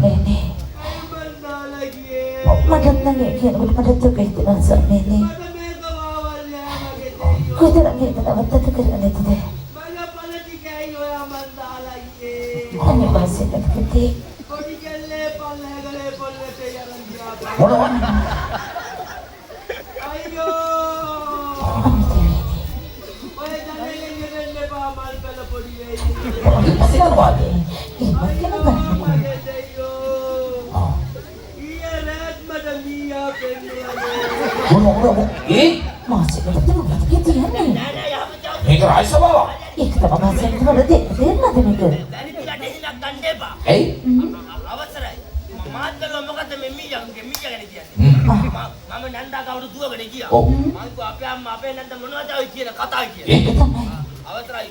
ස්වාමීනි. මට නම් කියනකොට මට දුක හිතෙනවා ස්වාමීනි. කොතන මේක නවත්තද කරන්නේ තද? අනේ වාසියට කිති. මේක රාජ්‍ය සභාව. ඒක තමයි මාසෙකට වල දෙන්නද මේක? ඇයි? අවසරයි. මාත් බැලුවා මොකද මේ මීයන්ගේ ගැන කියන්නේ. මම නන්දා කවුරු දුවගෙන ගියා. මම අපේ අම්මා අපේ නන්දා මොනවද ඔය කියන කතා කියන්නේ. ඒක තමයි. අවසරයි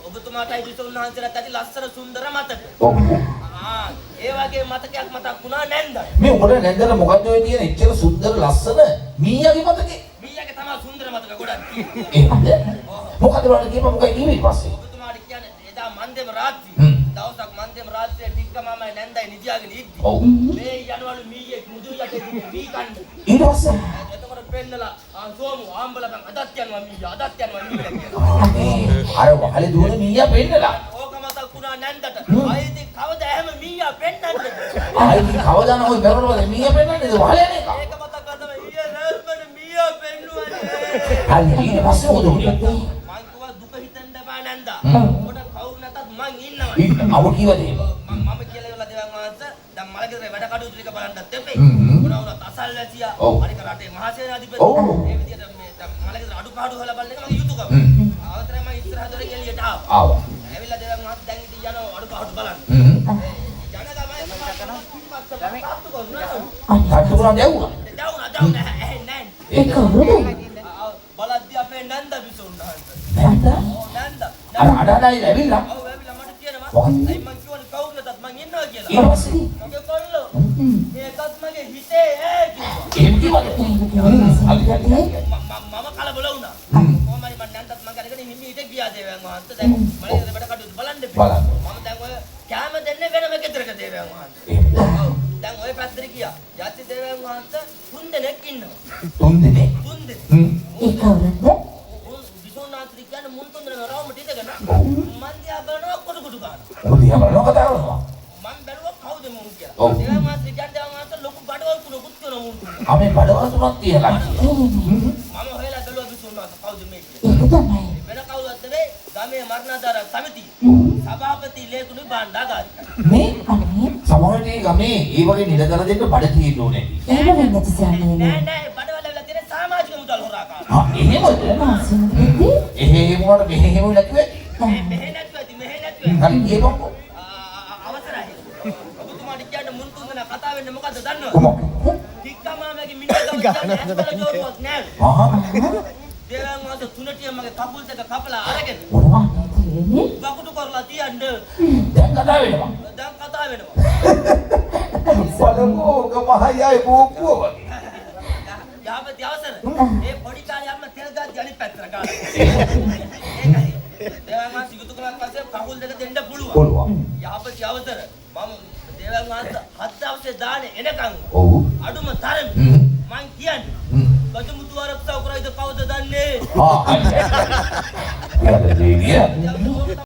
ඔබතුමාටයි විසුණුහන්සේලාට ඇති ලස්සන සුන්දර මතක. ඔව්. ඒ වගේ මතකයක් මතක් වුණා නන්දා. මේ උඹට නැන්දට මොකද්ද ඔය තියෙන එච්චර සුන්දර ලස්සන මීයාගේ මතකේ? මීයාගේ තමයි සුන්දර මතක ගොඩක් තියෙන්නේ. එහෙමද? මොකද වල කියපම මොකයි කිව්වේ ඊට පස්සේ? ඔබතුමාට කියන්නේ එදා මන්දේම රාත්‍රියේ දවසක් මන්දේම රාත්‍රියේ ටික්ක මාමයි නැන්දයි නිදියාගෙන ඉද්දි. ඔව්. මේ යනවලු මීයේ මුදු යටේ වී කන්න. ඊට පස්සේ එතකොට පෙන්නලා සෝමු ආම්බලකම් අදත් යනවා මීයා අදත් යනවා මීයා කියලා. අර වහලේ දුවන මීයා පෙන්නලා. ඕක මතක් වුණා නැන්දට. ආයිත් කවදා එහෙම මීයා පෙන්නන්නේ? ආයි කවදාන ඔය බැලුවද මීයා පෙන්නන්නේ වහලේ නේ එක. ඒක මතක් කරලා ඊයේ රාත්‍රියේ මීයා පෙන්නුවානේ. හරි ඊට පස්සේ මොකද උනේ? මං කිව්වා දුක හිතෙන්න බෑ නැන්දා. ඔබට කවුරු නැතත් මං ඉන්නවා. අවු කිව්වද එහෙම? මම කියලා ඉවරලා දෙවන් වහන්සේ දැන් මලගෙදර වැඩ කටයුතු ටික බලන්නත් එපේ. මොනවා වුණත් අසල්වැසියා අනික රටේ මහසේනාධිපති මේ විදියට මේ දැන් මලගෙදර අඩුපාඩු හොයලා බලන එක මගේ යුතුයකම. අවතරයි මම ඉස්සරහ දොරේ එළියට ආවා. ඇවිල්ලා දෙවන් වහන්සේ දැන් ඉතින් යනවා අඩුපාඩු බලන්න. අට්ටු කරන් දැවුවා. දැවුනා ඇහෙන්නේ ඒ කවුරුද? බලද්දි අපේ නන්ද විසුණුහන්සේ. නන්ද අඩඩයි ඇවිල්ලා. ඔව් ඇවිල්ලා මට කියනවා අයි මං කියවනේ කවුරු නැතත් මං ඉන්නවා කියලා. ඊට පස්සේ මගේ කොල්ලෝ මේකත් මගේ හිතේ ඈ කිව්වා. එහෙම කිව්වද? මම කලබල වුණා. කොහොමයි මම නැන්දත් මං කරගෙන හිමිහිට ගියා දේවයන් වහන්සේ. දැන් මම වැඩ කටයුතු බලන්න බෑ. මම දැන් ඔය කැම දෙන්නේ වෙනම ගෙදරක දේවයන් වහන්සේ. ඔව්. දැන් ඔය පැත්තට ගියා. යති දේවයන් වහන්සේ 3 දෙනෙක් ඉන්නවා. 3 දෙනෙක්. 3 දෙනෙක්. ඒ කවුරුද? විසුණුනාත්‍රි කියන්නේ මුන් 3 දෙනා රවුමට ඉඳගෙන මන් දිහා බලනවා කොට කොට ගන්නවා. මොකද එහෙම කතා කරනවා? මම බැලුවා කවුද මුන් කියලා. ඔව්. දේවයන් වහන්සේ කියන්නේ දේවයන් වහන්සේ ලොකු බඩවල් තුනකුත් තියෙනවා මුන්. අපේ බඩවල් තුනක් තියලා. මම හොයලා බැලුවා විසුණුනාත් කවුද මේ කියලා. ඒක තමයි. වෙන කවුරුත් නෙවෙයි ගමේ මරණාධාර සමිතිය. සභාපති ලේකුණු බණ්ඩාගාරික. මේ අනේ සමහරවිට මේ ගමේ ඒ වගේ නිලදර දෙන්න බඩ තියෙන්න ඕනේ. එහෙම වෙන්නද ස්වාමීනි? නෑ බඩවල වෙලා තියෙන සමාජික මුදල් හොරාකාර. එහෙමද? මාසෙකදී එහෙම වුණාට මෙහෙම නැතුව මෙහෙ නැතුව ඇති මෙහෙ නැතුව ඇති. හරි ඒකෝ. අවසරයි. ඔබතුමාට කියන්න මුන් තුන් දෙනා කතා වෙන්නේ මොකද්ද දන්නවද? කොහොමද? ටික්කමාමගේ මිනිහා ගාන ජෝරුවක් නෑ. ආහා. දේවයන් වහන්සේ තුනටිය මගේ කකුල් දෙක කපලා අරගෙන මොනවා කියන්නේ? වකුඩු කරලා තියන්න. දැන් කතා වෙනවා. දැන් කතා වෙනවා. බලකෝ ගමහයයි බෝපුව වගේ. යාපති අවසර. මේ පොඩි කාලේ අම්ම තෙල් ගාද්දි අනිත් පැත්තට ගාලා. ඒකයි. දේවයන් වහන්සේ යුතුයකමක් පස්සේ කකුල් දෙක දෙන්න පුළුවන්. පුළුවන්. යාපති අවසර. මම දේවයන් වහන්සේ 7 දවසේ දානේ එනකන් ඔව්. අඩුම තරම මං කියන්නේ ගජමුතු ආරක්ෂාව කරයිද කවුද දන්නේ? ආ.